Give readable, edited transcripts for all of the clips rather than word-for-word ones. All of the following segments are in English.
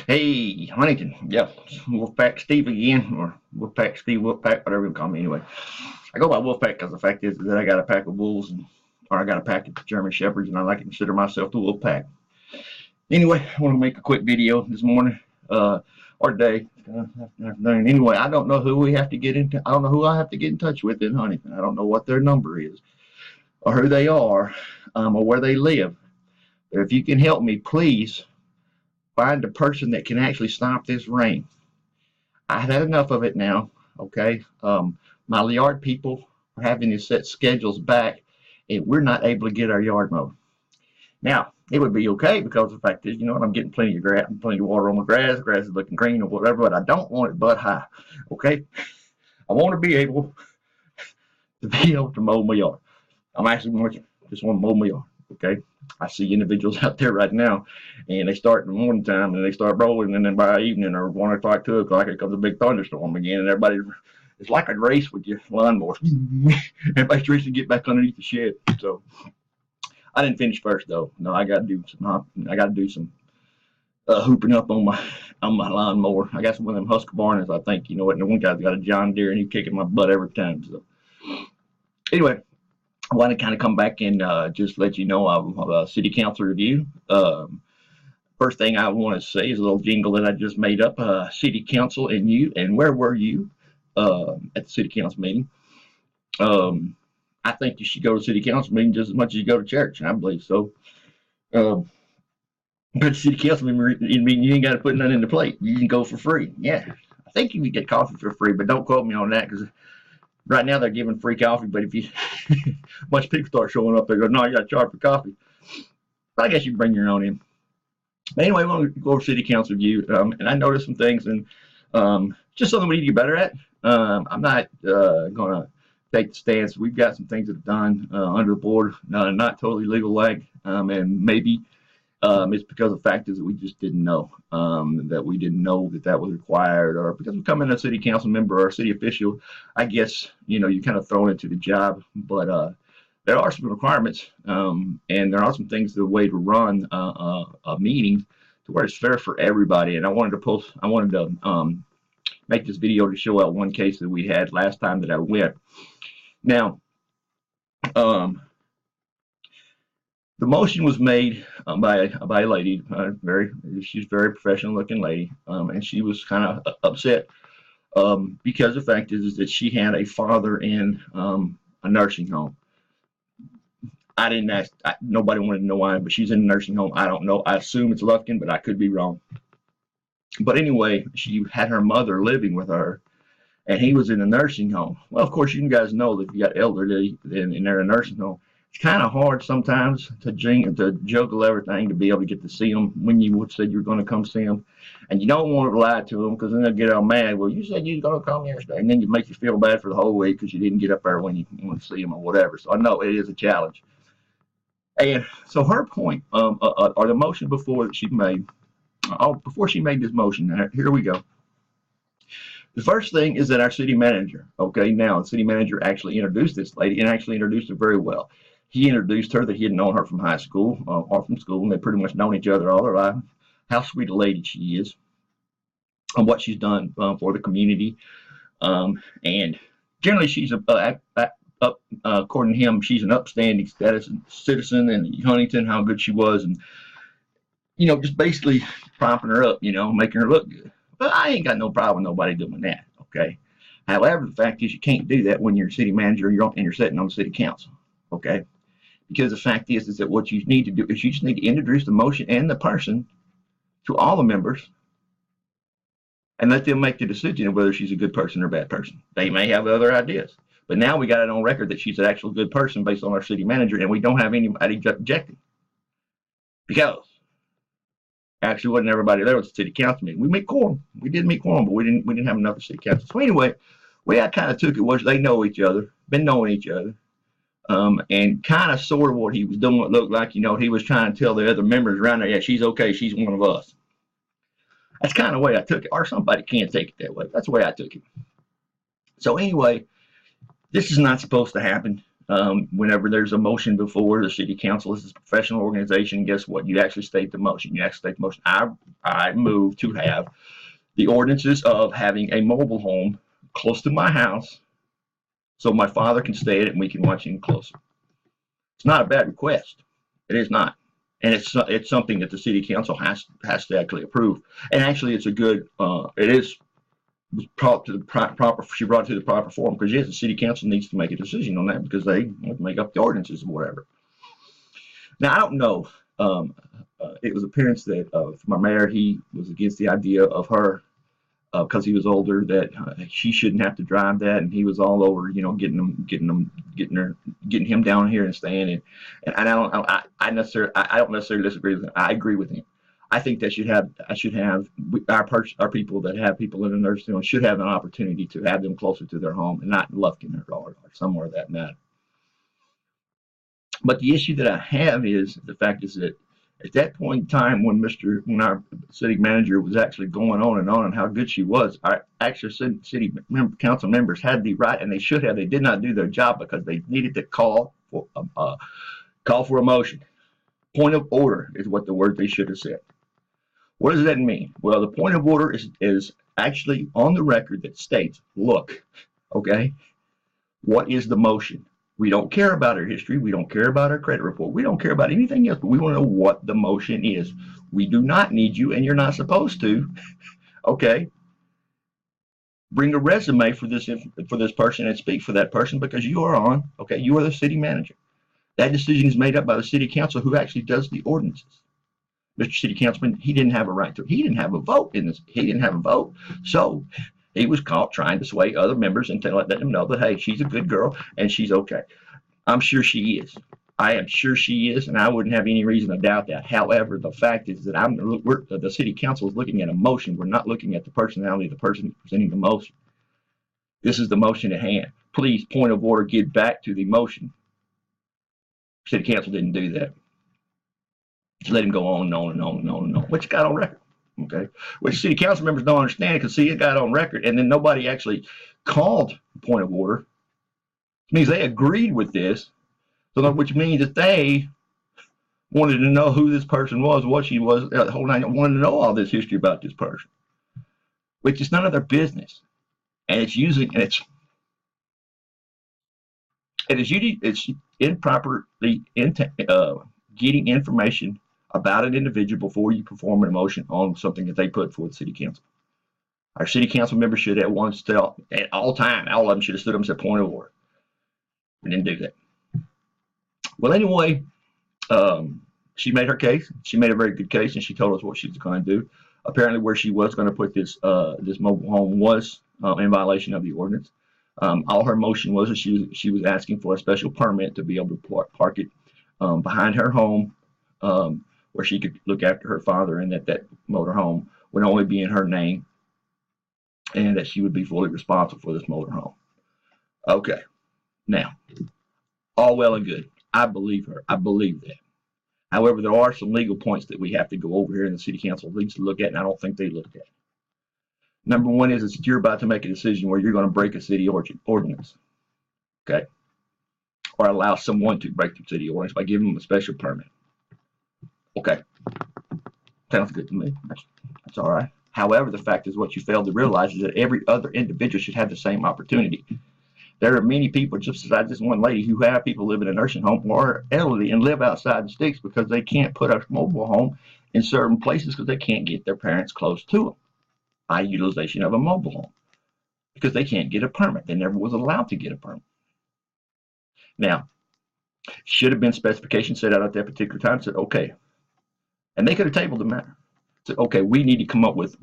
Hey, Huntington. Yep, Wolfpack Steve again, or Wolfpack Steve, Wolfpack, whatever you call me. Anyway, I go by Wolfpack because the fact is that I got a pack of wolves, or I got a pack of German Shepherds, and I like to consider myself the Wolfpack. Anyway, I want to make a quick video this morning, or today, afternoon. Anyway, I don't know who we have to get into. I don't know who I have to get in touch with in Huntington. I don't know what their number is, or who they are, or where they live. But if you can help me, please find a person that can actually stop this rain. I've had enough of it now. Okay, my yard people are having to set schedules back, and we're not able to get our yard mowed. Now it would be okay because the fact is, you know what, I'm getting plenty of grass, plenty of water on my grass. The grass is looking green or whatever, but I don't want it butt high. Okay, I want to be able to mow my yard. I'm actually just want to mow my yard. Okay, I see individuals out there right now, and they start in the morning time and they start rolling, and then by evening or 1 o'clock, 2 o'clock, it comes a big thunderstorm again, and everybody, it's like a race with your lawnmower. Everybody's racing to get back underneath the shed. So I didn't finish first though. No, I got to do some hooping up on my lawnmower. I got some of them Husqvarnas, I think. You know what? And the one guy's got a John Deere, and he's kicking my butt every time. So anyway, I want to kind of come back and just let you know of a city council review. First thing I want to say is a little jingle that I just made up. City council and you, and where were you at the city council meeting? I think you should go to city council meeting just as much as you go to church. I believe so. But the city council meeting, you ain't got to put nothing in the plate. You can go for free. Yeah, I think you can get coffee for free, but don't quote me on that because right now they're giving free coffee, but if you a bunch of people start showing up, they go, no, you got to charge for coffee. But I guess you bring your own in. But anyway, we want to go over city council review, and I noticed some things, and just something we need to get better at. I'm not going to take the stance. We've got some things that have done under the board, not totally legal like, and maybe it's because the fact is that we just didn't know that was required, or because we come in a city council member or a city official, I guess, you know, you're kind of thrown into the job. But there are some requirements, and there are some things, the way to run a meeting to where it's fair for everybody. And I wanted to make this video to show out one case that we had last time that I went. Now, the motion was made by a lady, she's a very professional looking lady, and she was kind of upset because the fact is that she had a father in a nursing home. I didn't ask, nobody wanted to know why, but she's in a nursing home. I don't know. I assume it's Lufkin, but I could be wrong. But anyway, she had her mother living with her, and he was in a nursing home. Well, of course, you guys know that if you got elderly and they're in a nursing home, it's kind of hard sometimes to juggle everything to be able to get to see them when you said you're going to come see them. And you don't want to lie to them because then they'll get all mad. Well, you said you were going to come yesterday. And then it makes you feel bad for the whole week because you didn't get up there when you want to see them or whatever. So I know it is a challenge. And so her point, or the motion before she made this motion, here we go. The first thing is that our city manager, okay, now the city manager actually introduced this lady and actually introduced her very well. He introduced her that he had known her from high school or from school, and they've pretty much known each other all their life. How sweet a lady she is, and what she's done for the community. And generally, she's according to him, she's an upstanding citizen in Huntington. How good she was, and you know, just basically propping her up, you know, making her look good. But I ain't got no problem with nobody doing that. Okay. However, the fact is you can't do that when you're a city manager and you're sitting on the city council. Okay. Because the fact is that what you need to do is you just need to introduce the motion and the person to all the members and let them make the decision of whether she's a good person or a bad person. They may have other ideas, but now we got it on record that she's an actual good person based on our city manager, and we don't have anybody objecting because actually wasn't everybody there. Was the city council meeting. We did meet quorum, but we didn't have enough of city council. So anyway, the way I kind of took it was they know each other, been knowing each other. And kind of sort of what he was doing, what looked like, you know, he was trying to tell the other members around there, yeah, she's okay, she's one of us. That's kind of the way I took it, or somebody can't take it that way. That's the way I took it. So anyway, this is not supposed to happen. Whenever there's a motion before the city council, this is a professional organization. Guess what? You actually state the motion. You actually state the motion. I move to have the ordinances of having a mobile home close to my house so my father can stay at it and we can watch him closer. It's not a bad request. It is not. And it's something that the city council has to actually approve. And actually, it's a good. It is brought to the proper. She brought it to the proper form because yes, the city council needs to make a decision on that because they make up the ordinances or whatever. Now I don't know. It was appearance that my mayor, he was against the idea of her because he was older, that she shouldn't have to drive that, and he was all over, getting him down here and staying in. And I don't necessarily disagree with him. I agree with him. I think that our people that have people in the nursing home should have an opportunity to have them closer to their home and not in Lufkin or somewhere that matter. But the issue that I have is the fact is that at that point in time, when our city manager was actually going on and how good she was, our actual city council members had the right, and they should have. They did not do their job because they needed to call for a motion. Point of order is what the word they should have said. What does that mean? Well, the point of order is actually on the record that states, look, okay, what is the motion? We don't care about her history. We don't care about her credit report. We don't care about anything else, but we want to know what the motion is. We do not need you, and you're not supposed to, okay, bring a resume for this person and speak for that person because you are the city manager. That decision is made up by the city council who actually does the ordinances. Mr. City Councilman, he didn't have a right to. He didn't have a vote in this. He didn't have a vote. So he was caught trying to sway other members and to let them know that, hey, she's a good girl and she's okay. I'm sure she is. I am sure she is, and I wouldn't have any reason to doubt that. However, the fact is that the city council is looking at a motion. We're not looking at the personality of the person presenting the motion. This is the motion at hand. Please, point of order, get back to the motion. City council didn't do that. Just let him go on and on and on and on and on, which got on record. Okay, which city council members don't understand because see, it got on record, and then nobody actually called point of order. It means they agreed with this, so which means that they wanted to know who this person was, what she was, the whole nine. Wanted to know all this history about this person, which is none of their business, and it's improperly getting information about an individual before you perform an motion on something that they put for the city council. Our city council members should at once tell at all time, all of them should have stood up and said point of order. We didn't do that. Well, anyway, she made her case. She made a very good case, and she told us what she was going to do. Apparently, where she was going to put this mobile home was in violation of the ordinance. All her motion was that she was asking for a special permit to be able to park it behind her home, where she could look after her father, and that motor home would only be in her name, and that she would be fully responsible for this motor home. Okay, now, all well and good. I believe her. I believe that. However, there are some legal points that we have to go over here in the city council needs to look at, and I don't think they looked at. Number one is that you're about to make a decision where you're going to break a city ordinance, okay, or allow someone to break the city ordinance by giving them a special permit. Okay, sounds good to me. That's all right. However, the fact is what you failed to realize is that every other individual should have the same opportunity. There are many people, just besides this one lady, who have people live in a nursing home or are elderly and live outside the sticks because they can't put a mobile home in certain places because they can't get their parents close to them by utilization of a mobile home because they can't get a permit. They never was allowed to get a permit. Now, should have been specifications set out at that particular time. Said okay, and they could have tabled the matter. Said okay, we need to come up with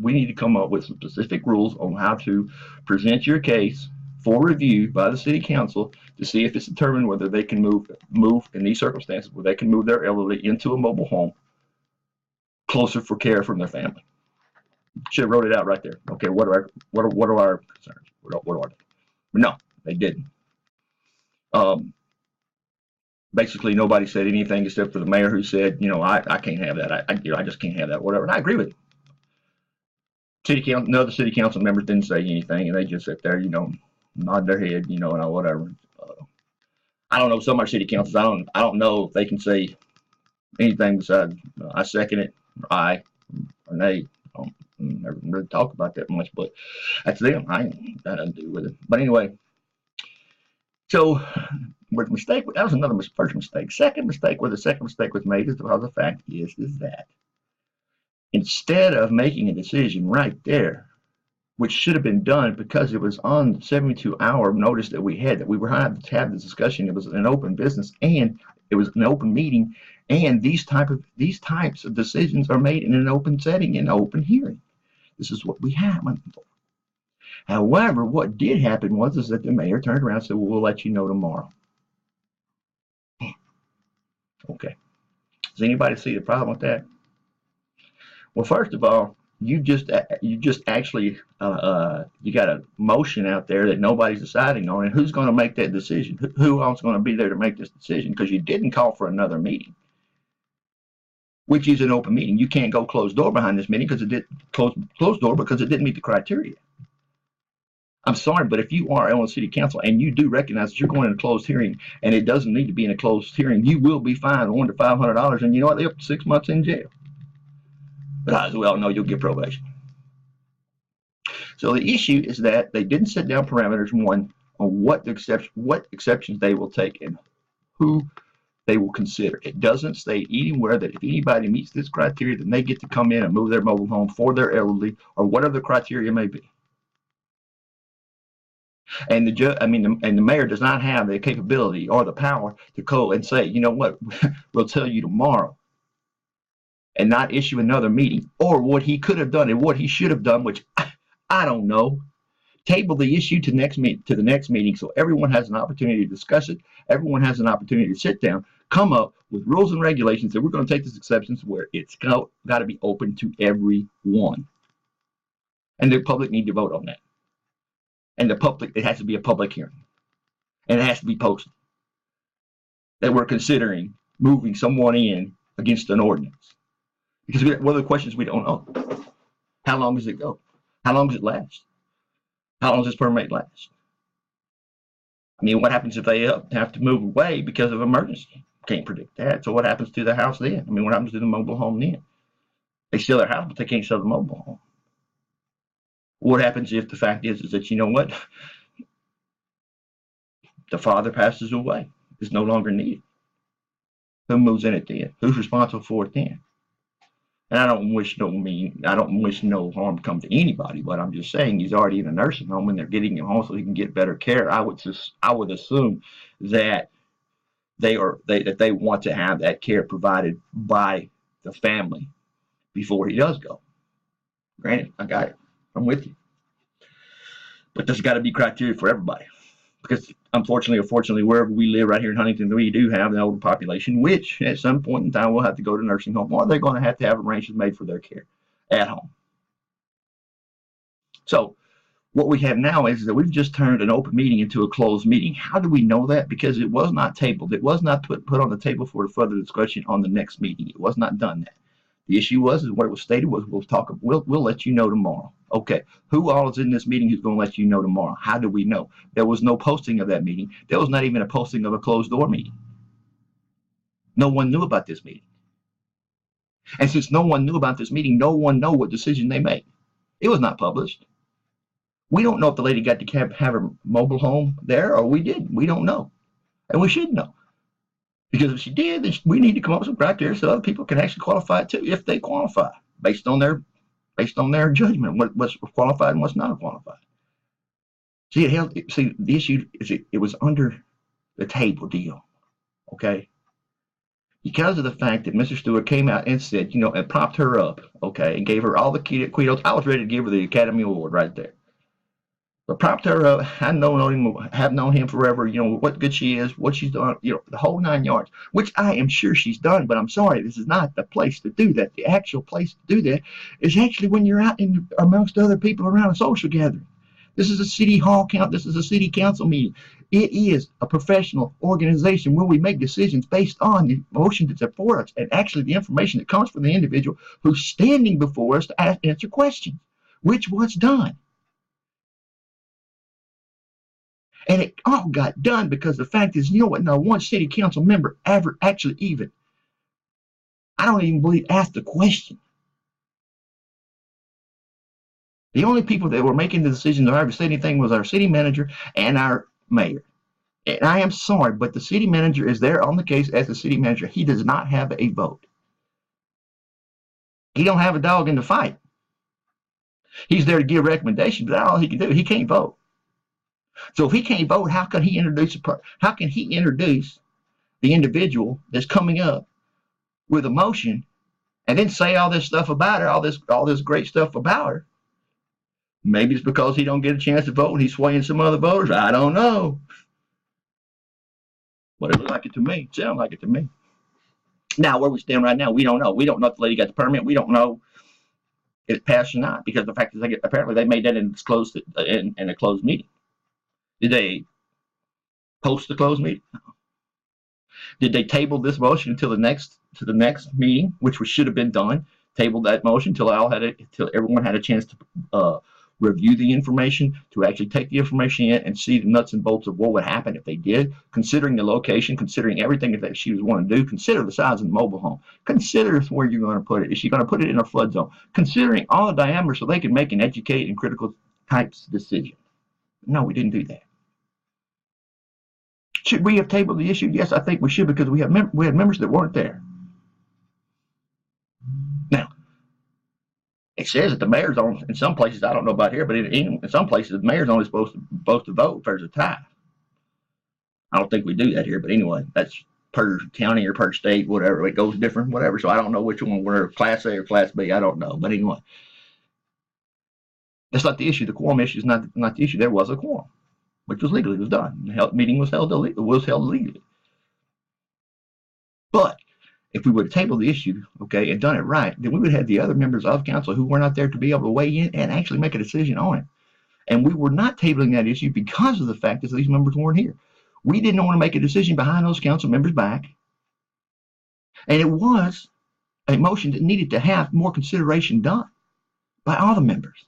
some specific rules on how to present your case for review by the city council to see if it's determined whether they can move in these circumstances where they can move their elderly into a mobile home closer for care from their family. Should have wrote it out right there. Okay, what are our concerns? What are they? But no, they didn't. Basically, nobody said anything except for the mayor, who said, I can't have that. I just can't have that. Whatever. And I agree with him. No, the city council members didn't say anything, and they just sat there, nod their head, and whatever. I don't know some of our city councils. I don't know if they can say anything besides I second it, or aye, or nay. I don't never really talk about that much, but that's them. I ain't got nothing to do with it. But anyway, so with mistake, that was another first mistake. Second mistake, where the second mistake was made, is because the fact is that instead of making a decision right there, which should have been done because it was on the 72-hour notice that we had, that we were having to have the discussion. It was an open business and it was an open meeting, and these types of decisions are made in an open setting, in an open hearing. This is what we have. However, what did happen was is that the mayor turned around and said, well, we'll let you know tomorrow. Okay. Does anybody see the problem with that? Well, first of all, you just actually you got a motion out there that nobody's deciding on, and who's going to make that decision? Who else is going to be there to make this decision? Because you didn't call for another meeting, which is an open meeting. You can't go closed door behind this meeting because it did closed door because it didn't meet the criteria. I'm sorry, but if you are on the city council and you do recognize that you're going in a closed hearing and it doesn't need to be in a closed hearing, you will be fined $100 to $500, and you know what? They're up to 6 months in jail. But as we all know, you'll get probation. So the issue is that they didn't set down parameters, one, on what exceptions they will take and who they will consider. It doesn't state anywhere that if anybody meets this criteria, then they get to come in and move their mobile home for their elderly or whatever the criteria may be. And the mayor does not have the capability or the power to go and say, you know what, we'll tell you tomorrow, and not issue another meeting. Or what he could have done and what he should have done, which I don't know, table the issue to the next meeting so everyone has an opportunity to discuss it. Everyone has an opportunity to sit down, come up with rules and regulations that we're going to take this exceptions where it's got to be open to everyone. And the public need to vote on that. And it has to be a public hearing. And it has to be posted that we're considering moving someone in against an ordinance. Because one of the questions we don't know, how long does it go? How long does it last? How long does this permit last? I mean, what happens if they have to move away because of emergency? Can't predict that. So what happens to the house then? I mean, what happens to the mobile home then? They sell their house, but they can't sell the mobile home. What happens if the fact is that, you know what, the father passes away, is no longer needed? Who moves in it then? Who's responsible for it then? And I don't wish no harm come to anybody, but I'm just saying he's already in a nursing home and they're getting him home so he can get better care. I would assume that they want to have that care provided by the family before he does go. Granted, I got it. I'm with you. But there's got to be criteria for everybody. Because unfortunately or fortunately, wherever we live right here in Huntington, we do have an older population, which at some point in time will have to go to nursing home, or they're going to have arrangements made for their care at home. So what we have now is that we've just turned an open meeting into a closed meeting. How do we know that? Because it was not tabled. It was not put on the table for further discussion on the next meeting. It was not done that. The issue was what it was stated was we'll let you know tomorrow. Okay, who all is in this meeting who's going to let you know tomorrow? How do we know? There was no posting of that meeting. There was not even a posting of a closed door meeting. No one knew about this meeting. And since no one knew about this meeting, no one knew what decision they made. It was not published. We don't know if the lady got to have her mobile home there or we didn't. We don't know. And we should know. Because if she did, then we need to come up with some criteria so other people can actually qualify too, if they qualify, based on their judgment, what's qualified and what's not qualified. See, the issue is it was under the table deal, okay? Because of the fact that Mr. Stewart came out and said, you know, and propped her up, okay, and gave her all the kudos. I was ready to give her the Academy Award right there. But propped her up. Have known him forever. You know what good she is, what she's done. You know the whole 9 yards, which I am sure she's done. But I'm sorry, this is not the place to do that. The actual place to do that is actually when you're out amongst other people around a social gathering. This is a city hall count. This is a city council meeting. It is a professional organization where we make decisions based on the motion that's before us and actually the information that comes from the individual who's standing before us to answer questions, which was done. And it all got done because the fact is, you know what? Not one city council member ever actually even, I don't even believe, asked the question. The only people that were making the decision to ever say anything was our city manager and our mayor. And I am sorry, but the city manager is there on the case as the city manager. He does not have a vote. He don't have a dog in the fight. He's there to give recommendations, but that's all he can do. He can't vote. So if he can't vote, how can he introduce the individual that's coming up with a motion and then say all this stuff about her, all this great stuff about her? Maybe it's because he don't get a chance to vote and he's swaying some other voters. I don't know. But it looked like it to me. It sounded like it to me. Now, where we stand right now, we don't know. We don't know if the lady got the permit. We don't know if it passed or not, because the fact is, apparently they made that in a closed meeting. Did they post the closed meeting? Did they table this motion until the next meeting, which should have been done? Table that motion till everyone had a chance to review the information, to actually take the information in and see the nuts and bolts of what would happen if they did, considering the location, considering everything that she was wanting to do, consider the size of the mobile home, consider where you're going to put it. Is she going to put it in a flood zone? Considering all the diameter so they can make an educated and critical types decision. No, we didn't do that. Should we have tabled the issue? Yes, I think we should, because we had members that weren't there. Now, it says that the mayor's on, in some places, I don't know about here, but in some places, the mayor's only supposed to vote if there's a tie. I don't think we do that here, but anyway, that's per county or per state, whatever. It goes different, whatever. So I don't know which one we're Class A or Class B. I don't know. But anyway, that's not the issue. The quorum issue is not the issue. There was a quorum, which was legally, it was done. The meeting was held legally. But if we would have tabled the issue, okay, and done it right, then we would have the other members of council who were not there to be able to weigh in and actually make a decision on it. And we were not tabling that issue because of the fact that these members weren't here. We didn't want to make a decision behind those council members' back. And it was a motion that needed to have more consideration done by all the members.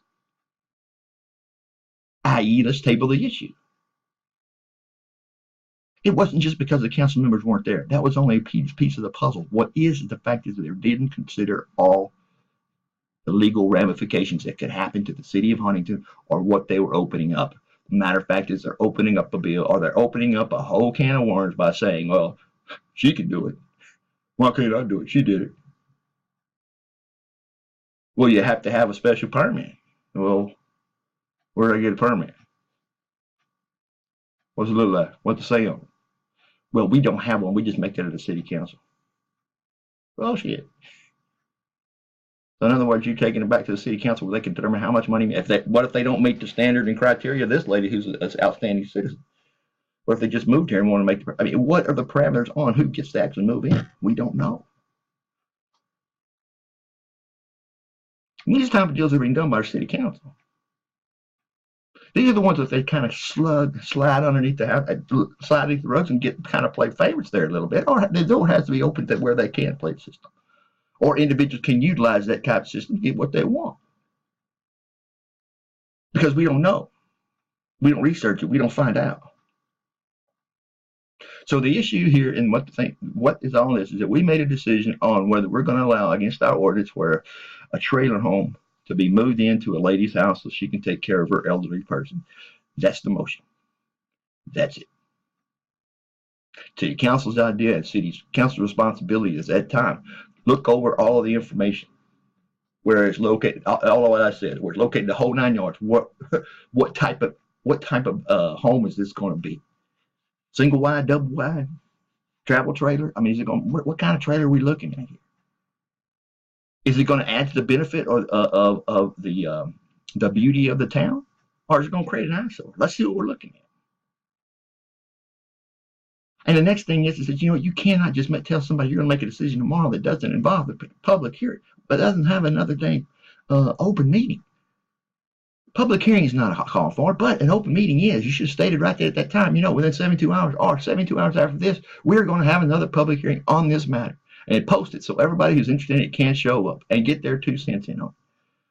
I.e., let's table the issue. It wasn't just because the council members weren't there. That was only a piece of the puzzle. What is the fact is that they didn't consider all the legal ramifications that could happen to the city of Huntington or what they were opening up. Matter of fact is they're opening up a bill, or they're opening up a whole can of worms by saying, well, she can do it. Why can't I do it? She did it. Well, you have to have a special permit. Well, where do I get a permit? What's it look like? What's the say on it? Well, we don't have one. We just make that at the city council. Well, shit. So in other words, you're taking it back to the city council where they can determine how much money. What if they don't meet the standard and criteria of this lady who's an outstanding citizen? What if they just moved here and want to make I mean, what are the parameters on who gets to actually move in? We don't know. And these type of deals are being done by our city council. These are the ones that they kind of slide underneath the rugs and get kind of play favorites there a little bit. Or the door has to be open to where they can play the system. Or individuals can utilize that type of system to get what they want. Because we don't know. We don't research it. We don't find out. So the issue here and what is on this is that we made a decision on whether we're going to allow against our ordinance where a trailer home to be moved into a lady's house so she can take care of her elderly person. That's the motion. That's it. City council's idea and city council's responsibility is at time look over all of the information, where it's located, all of what I said, where it's located, the whole 9 yards. What type of home is this going to be? Single wide, double wide, travel trailer? I mean, is it going? What kind of trailer are we looking at here? Is it going to add to the benefit of the beauty of the town, or is it going to create an eyesore? Let's see what we're looking at. And the next thing is that, you know, you cannot just tell somebody you're going to make a decision tomorrow that doesn't involve the public hearing, but doesn't have another day open meeting. Public hearing is not a call for it, but an open meeting is. You should have stated right there at that time, you know, within 72 hours or 72 hours after this, we're going to have another public hearing on this matter. And post it so everybody who's interested in it can show up and get their 2 cents in on it,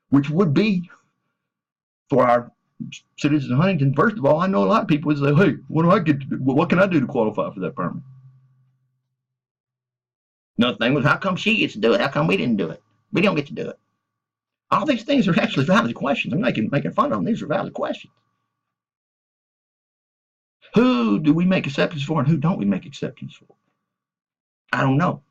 which would be for our citizens of Huntington, first of all, I know a lot of people would say, hey, what do I get to do? What can I do to qualify for that permit? Another thing was, how come she gets to do it? How come we didn't do it? We don't get to do it. All these things are actually valid questions. I'm making fun of them. These are valid questions. Who do we make exceptions for and who don't we make exceptions for? I don't know.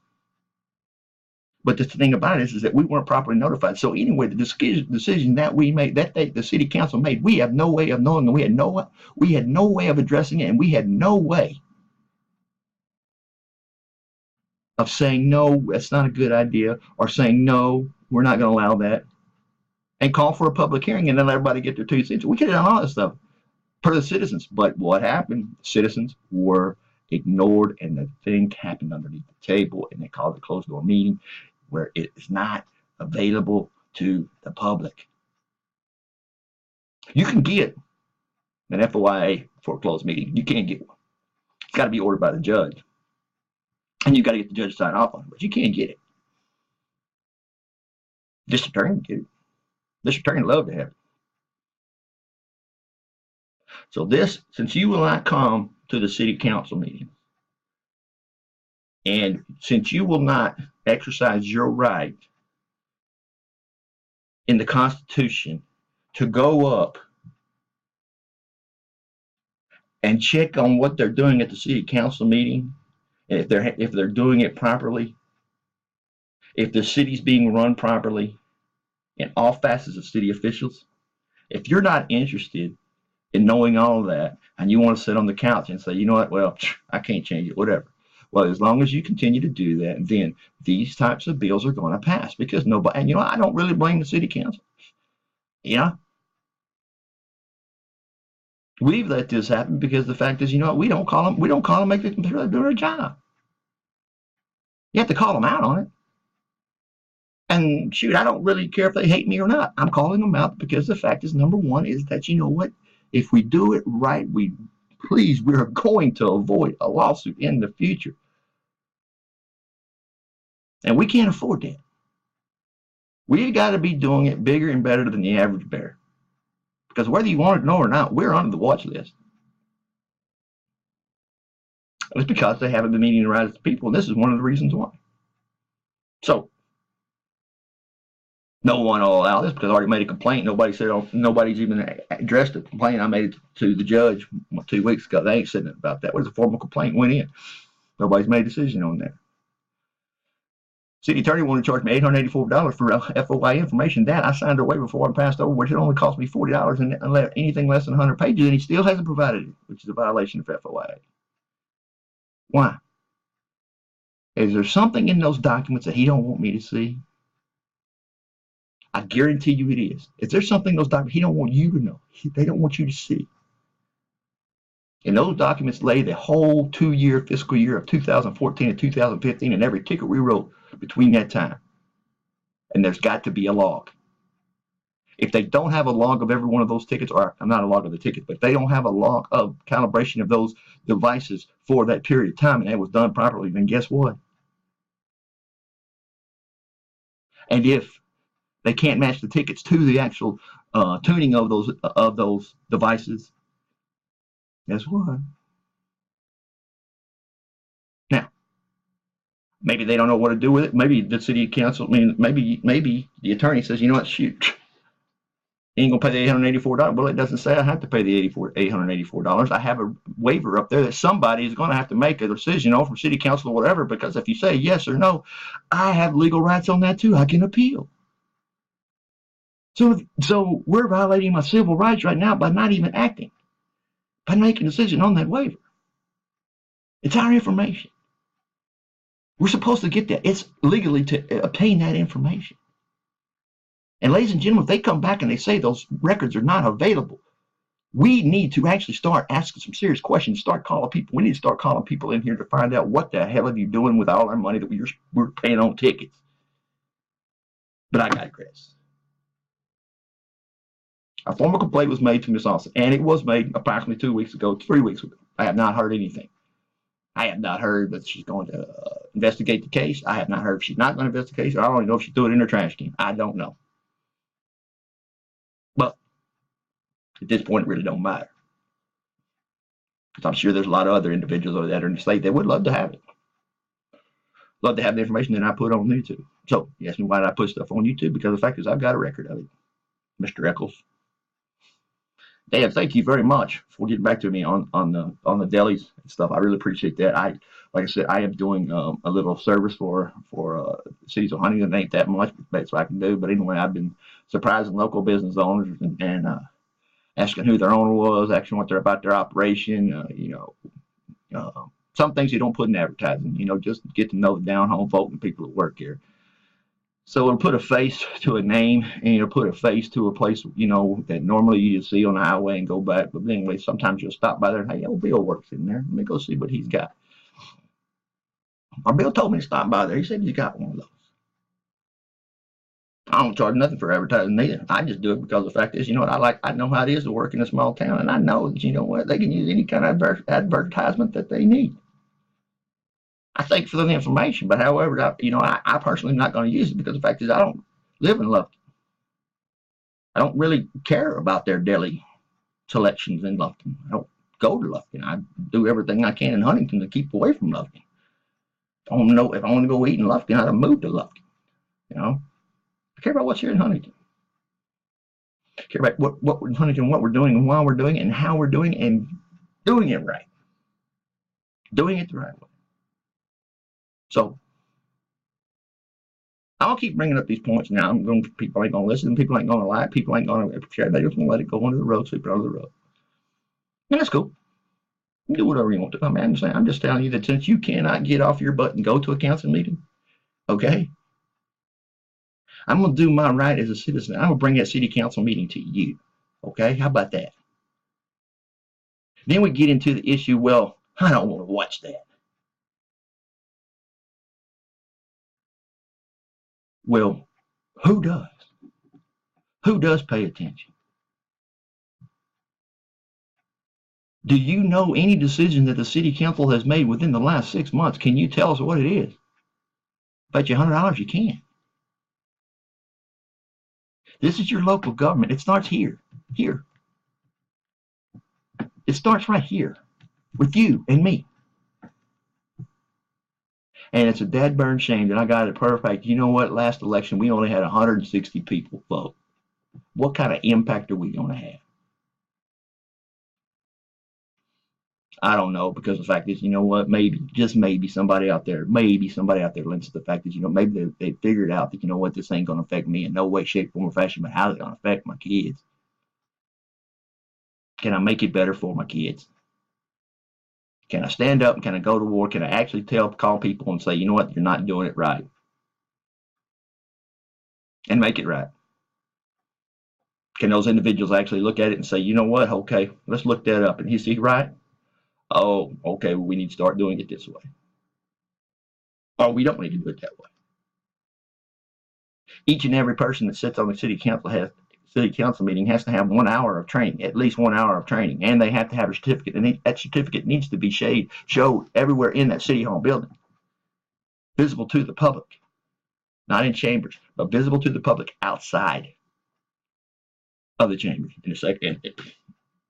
But the thing about it is that we weren't properly notified. So anyway, the decision that we made, that the city council made, we have no way of knowing, and we had no way of addressing it, and we had no way of saying, no, that's not a good idea, or saying, no, we're not going to allow that, and call for a public hearing and then let everybody get their 2 cents. We could have done all this stuff for the citizens. But what happened? Citizens were ignored, and the thing happened underneath the table, and they called it a closed door meeting where it is not available to the public. You can get an FOIA for a closed meeting. You can't get one. It's got to be ordered by the judge. And you've got to get the judge to sign off on it, but you can't get it. District attorney can get it. District attorney would love to have it. So this, since you will not come to the city council meeting, and since you will not exercise your right in the Constitution to go up and check on what they're doing at the city council meeting, and if they're doing it properly, if the city's being run properly, in all facets of city officials, if you're not interested in knowing all of that, and you want to sit on the couch and say, you know what, well, I can't change it, whatever. Well, as long as you continue to do that, then these types of bills are going to pass, because nobody, and I don't really blame the city council. We've let this happen because the fact is, we don't call them, make them do their job. You have to call them out on it. And shoot, I don't really care if they hate me or not. I'm calling them out because the fact is, number one, is that, you know what, if we do it right, we're going to avoid a lawsuit in the future. And we can't afford that. We've got to be doing it bigger and better than the average bear. Because whether you want it to know or not, we're on the watch list. It's because they haven't been meeting the rights of the people, and this is one of the reasons why. So, no one will allow this because I already made a complaint. Nobody's even addressed the complaint. I made it to the judge 2 weeks ago. They ain't said nothing about that. Where's the formal complaint went in? Nobody's made a decision on that. City attorney wanted to charge me $884 for FOIA information. That I signed a waiver for and passed over, which it only cost me $40 and anything less than 100 pages, and he still hasn't provided it, which is a violation of FOIA. Why? Is there something in those documents that he don't want me to see? I guarantee you it is. Is there something in those documents he don't want you to know? They don't want you to see. And those documents lay the whole 2-year fiscal year of 2014 and 2015 and every ticket we wrote between that time. And there's got to be a log. If they don't have a log of every one of those tickets, or not a log of the tickets, but if they don't have a log of calibration of those devices for that period of time and it was done properly, then guess what? And if they can't match the tickets to the actual tuning of those devices, guess what? Now, maybe they don't know what to do with it. Maybe the city council, maybe the attorney says, you know what, shoot, you ain't gonna pay the $884. Well, it doesn't say I have to pay the $884. I have a waiver up there that somebody is going to have to make a decision on from city council or whatever, because if you say yes or no, I have legal rights on that too. I can appeal. So we're violating my civil rights right now by not even acting, by making a decision on that waiver. It's our information. We're supposed to get that. It's legally to obtain that information. And ladies and gentlemen, if they come back and they say those records are not available, we need to actually start asking some serious questions, start calling people. We need to start calling people in here to find out what the hell are you doing with all our money that we're paying on tickets. But I digress. A formal complaint was made to Ms. Austin, and it was made approximately 2 weeks ago, 3 weeks ago. I have not heard anything. I have not heard that she's going to investigate the case. I have not heard if she's not going to investigate it. I don't even know if she threw it in her trash can. I don't know. But At this point, it really don't matter. Because I'm sure there's a lot of other individuals over there in the state that would love to have it. Love to have the information that I put on YouTube. So you ask me why did I put stuff on YouTube? Because the fact is I've got a record of it. Mr. Eccles. Dan, thank you very much for getting back to me on the delis and stuff. I really appreciate that. Like I said, I am doing a little service for cities of Huntington. It ain't that much, but that's what I can do. But anyway, I've been surprising local business owners and asking who their owner was, asking what they're about their operation. Some things you don't put in advertising. Just get to know the down home folk and people that work here. So it'll put a face to a name, and it'll put a face to a place, that normally you just see on the highway and go back. But anyway, sometimes you'll stop by there and, hey, old Bill works in there. Let me go see what he's got. Or Bill told me to stop by there. He said he's got one of those. I don't charge nothing for advertising either. I just do it because the fact is, I know how it is to work in a small town, and I know that, they can use any kind of advertisement that they need. I thank you for the information, but however, I personally am not going to use it because the fact is I don't live in Lufkin. I don't really care about their deli selections in Lufkin. I don't go to Lufkin. I do everything I can in Huntington to keep away from Lufkin. If I want to go eat in Lufkin, I'd move to Lufkin. I care about what's here in Huntington. I care about what in Huntington, what we're doing and why we're doing it and how we're doing it and doing it right. Doing it the right way. So I'll keep bringing up these points now. People ain't gonna listen. People ain't gonna like. People ain't gonna appreciate. They're just gonna let it go under the road, sweep it under the road, and that's cool. You can do whatever you want to. I'm just telling you that since you cannot get off your butt and go to a council meeting, okay, I'm gonna do my right as a citizen. I'm gonna bring that city council meeting to you. Okay, how about that? Then we get into the issue. Well, I don't want to watch that. Well, who does? Who does pay attention? Do you know any decision that the city council has made within the last 6 months? Can you tell us what it is? Bet you $100 you can. This is your local government. It starts here. Here. It starts right here with you and me. And it's a dead burn shame that I got it perfect. You know what? Last election, we only had 160 people vote. What kind of impact are we going to have? I don't know, because the fact is, you know what? Maybe, just maybe, somebody out there lends to the fact that, maybe they figured out that, what, this ain't going to affect me in no way, shape, form, or fashion, but how's it going to affect my kids? Can I make it better for my kids? Can I stand up and can I go to war? Can I actually call people and say, you know what, you're not doing it right? And make it right. Can those individuals actually look at it and say, you know what, okay, let's look that up. And is he right? Oh, okay, well, we need to start doing it this way. Oh, we don't need to do it that way. Each and every person that sits on the city council meeting has to have 1 hour of training, at least 1 hour of training, and they have to have a certificate, and that certificate needs to be showed everywhere in that city hall building, visible to the public, not in chambers, but visible to the public outside of the chambers. In a second,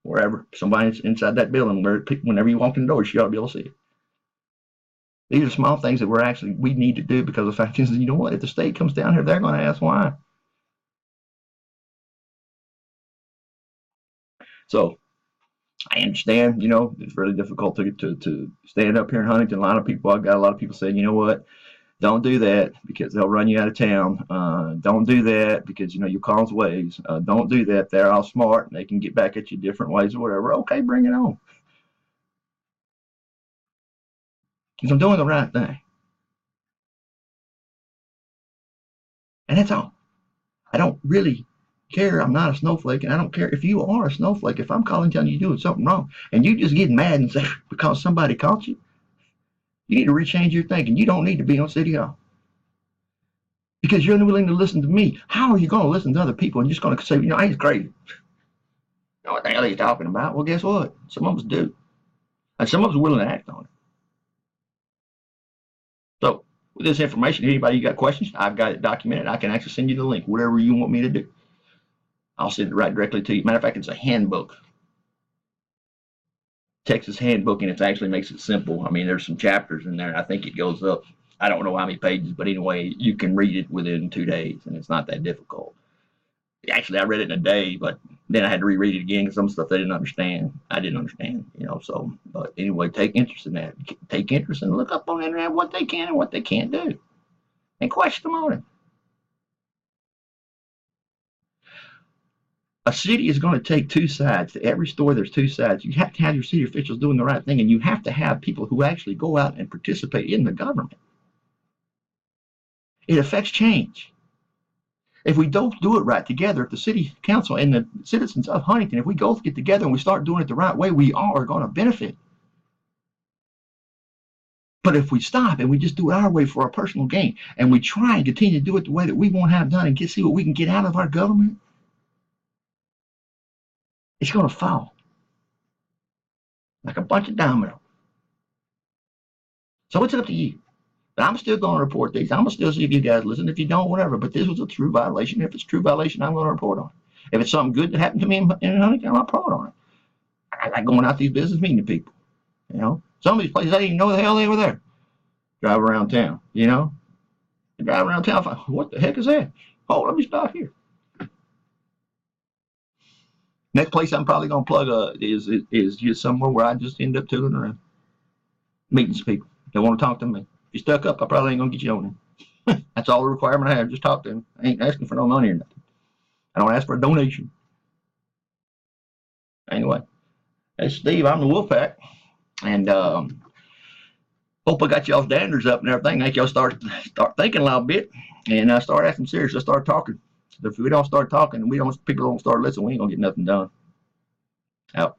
wherever somebody's inside that building, whenever you walk in the door, you ought to be able to see it. These are small things that we need to do, because the fact is, you know what? If the state comes down here, they're going to ask why. So I understand, it's really difficult to stand up here in Huntington. I've got a lot of people saying, you know what? Don't do that because they'll run you out of town. Don't do that because, you cause waves. Don't do that. They're all smart and they can get back at you different ways or whatever. Okay, bring it on. Because I'm doing the right thing. And that's all. I don't really care. I'm not a snowflake, and I don't care if you are a snowflake. If I'm calling telling you doing something wrong and you just get mad and say because somebody caught you, you need to rechange your thinking. You don't need to be on City Hall because you're unwilling to listen to me. How are you going to listen to other people and just going to say, he's crazy? What the hell are you talking about? Well, guess what? Some of us do, and some of us are willing to act on it. So with this information, anybody you got questions, I've got it documented. I can actually send you the link, whatever you want me to do. I'll send it right directly to you. Matter of fact, it's a handbook. Texas handbook, and it actually makes it simple. I mean, there's some chapters in there. I think it goes up, I don't know how many pages, but anyway, you can read it within 2 days, and it's not that difficult. Actually, I read it in a day, but then I had to reread it again because some stuff they didn't understand. I didn't understand, So, but anyway, take interest in that. Take interest and look up on the internet what they can and what they can't do, and question them on it. A city is going to take two sides. To every story, there's two sides. You have to have your city officials doing the right thing, and you have to have people who actually go out and participate in the government. It affects change. If we don't do it right together, if the city council and the citizens of Huntington, if we both get together and we start doing it the right way, we all are going to benefit. But if we stop and we just do it our way for our personal gain, and we try and continue to do it the way that we want to have done and see what we can get out of our government, it's going to fall like a bunch of dominoes. So it's up to you. But I'm still going to report these. I'm going to still see if you guys listen. If you don't, whatever. But this was a true violation. If it's a true violation, I'm going to report on it. If it's something good that happened to me in Huntington, I'll report on it. I like going out these business meeting people. Some of these places I didn't even know the hell they were there. Drive around town, Drive around town. What the heck is that? Oh, let me stop here. Next place I'm probably going to plug is just somewhere where I just end up tooling around. Meeting some people. They want to talk to me. If you're stuck up, I probably ain't going to get you on there. That's all the requirement I have. Just talk to them. I ain't asking for no money or nothing. I don't ask for a donation. Anyway, that's Steve. I'm the Wolfpack. And hope I got y'all standards up and everything. Make y'all start thinking a little bit and start acting serious. Let's start talking. If we don't start talking and people don't start listening, we ain't going to get nothing done. Out.